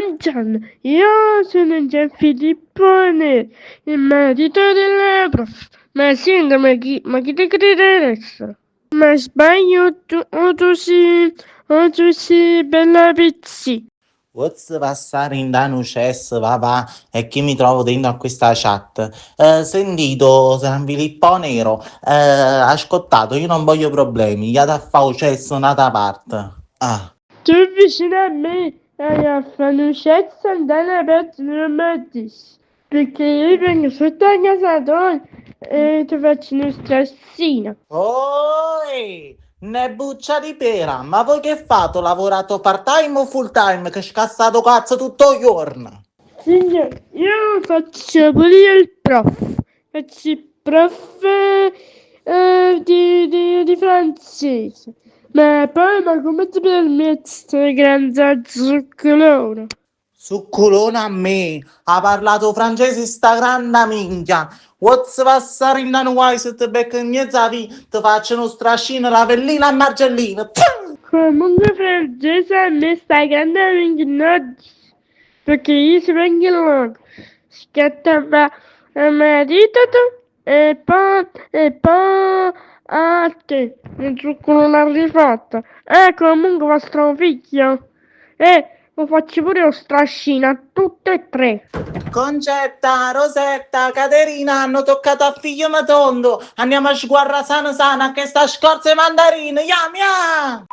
Buongiorno, io sono Gianfilippone, il marito della prof. Ma senta, ma chi ti crede adesso? Ma sbaglio o tu sì, bella pizzi. Posso passare in da nuces, va, e chi mi trovo dentro a questa chat? Sentito, San Filippo Nero, ascoltato, io non voglio problemi, io da fare cesso un'altra parte. Ah. Tu vicino a me hai a fanucezza andare per non mi dici. Perché io vengo sotto a casa tua e ti faccio uno strassino. Oi! Ne buccia di pera, ma voi che fate? Ho lavorato part time o full time? Che scassato cazzo tutto il giorno? Signore, io faccio pure io il prof. Faccio il prof di francese. Ma come ti permetti di grande zuccolone? Succulona a me, ha parlato francese sta grande minchia. What's passare in anno se te becco in mezzo ti faccio uno strascino, la vellina e margellina. Comunque francese a me sta grande minchia, perché io si vengo loco. Scattava a marito e poi a te. Il zucchero l'ha rifatto. Comunque vostro figlio. Lo faccio pure lo strascino a tutte e tre. Concetta, Rosetta, Caterina hanno toccato a figlio matondo. Andiamo a sguarra sana sana che sta scorza e mandarine. Yam yam!